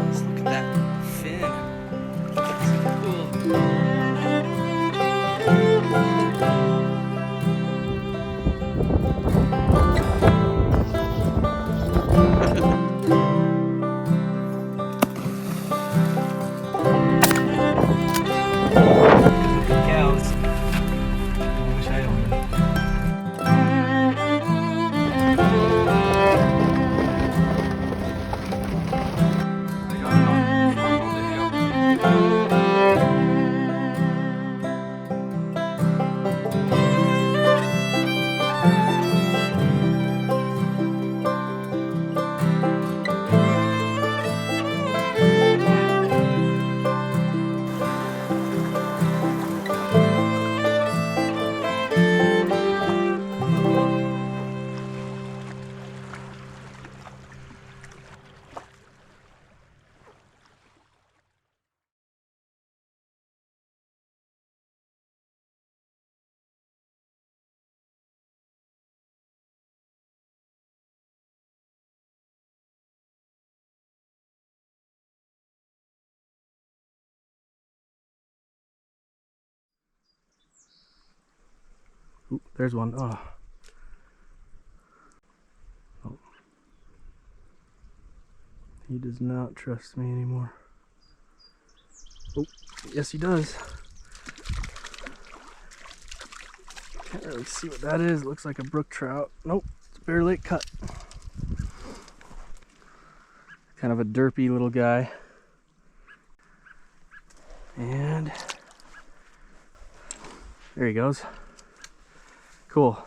Just look at that fin. So cool. Cows. I wish I owned them. Ooh, there's one. Oh. Oh. He does not trust me anymore. Oh, yes he does. Can't really see what that is. It looks like a brook trout. Nope, it's a Bear Lake cut. Kind of a derpy little guy. And there he goes. Cool.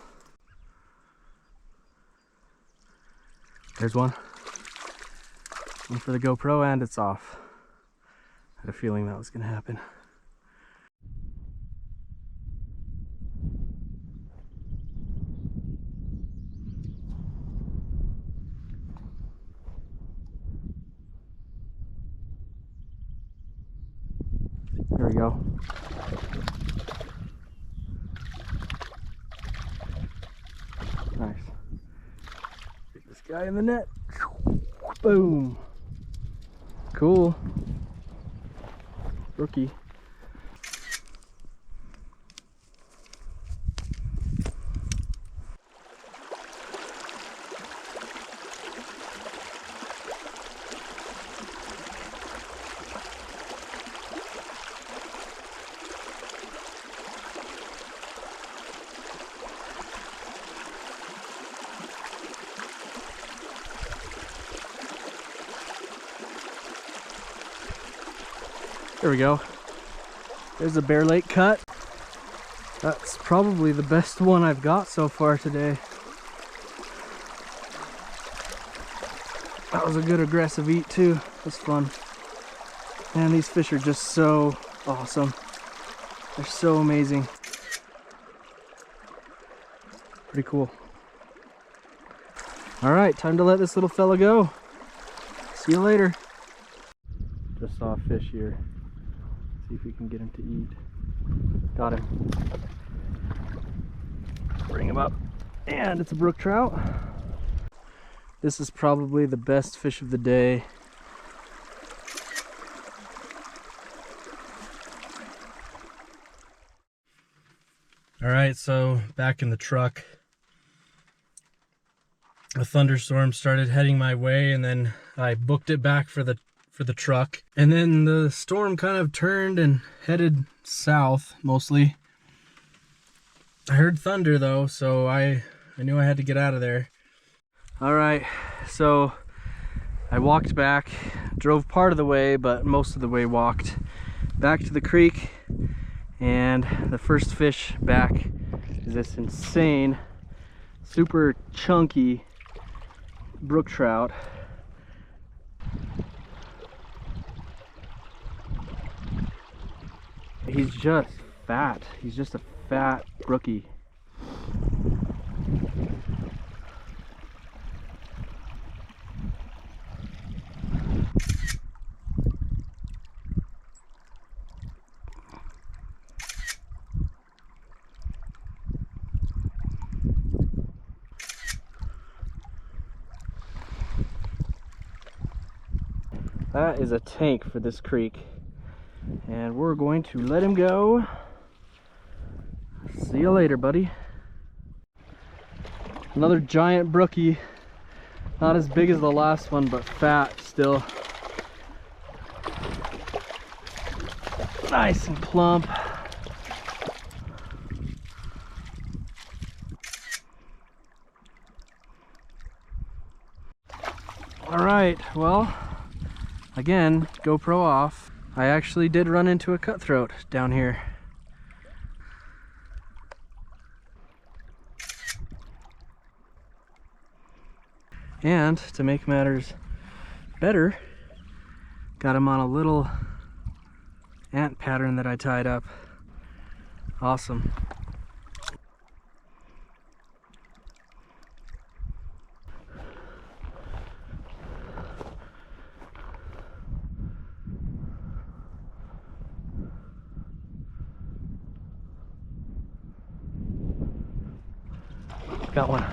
There's one. One for the GoPro, and it's off. I had a feeling that was gonna happen. There we go. Nice. Get this guy in the net. Boom. Cool. Rookie. There we go. There's a Bear Lake cut. That's probably the best one I've got so far today. That was a good aggressive eat too. That's fun. Man, these fish are just so awesome. They're so amazing. Pretty cool. All right, time to let this little fella go. See you later. Just saw a fish here. See if we can get him to eat. Got him. Bring him up. And it's a brook trout. This is probably the best fish of the day. All right, so back in the truck. A thunderstorm started heading my way, and then I booked it back for the truck, and then the storm kind of turned and headed south mostly. I heard thunder though, so I knew I had to get out of there. All right, so I walked back, drove part of the way, but most of the way walked back to the creek, and the first fish back is this insane, super chunky brook trout. He's just fat. He's just a fat brookie. That is a tank for this creek. And we're going to let him go. See you later, buddy. Another giant brookie. Not as big as the last one, but fat still. Nice and plump. All right, well, again, GoPro off. I actually did run into a cutthroat down here. And to make matters better, got him on a little ant pattern that I tied up. Awesome. Got one.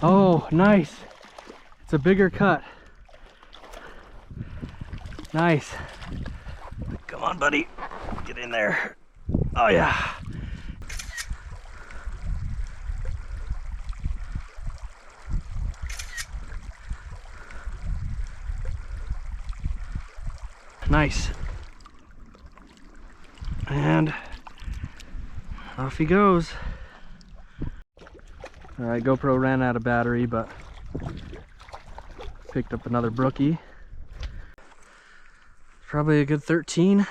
Oh, nice. It's a bigger cut. Nice. Come on, buddy. Get in there. Oh, yeah. Nice. And off he goes. All right, GoPro ran out of battery, but picked up another brookie. Probably a good 13.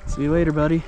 See you later, buddy.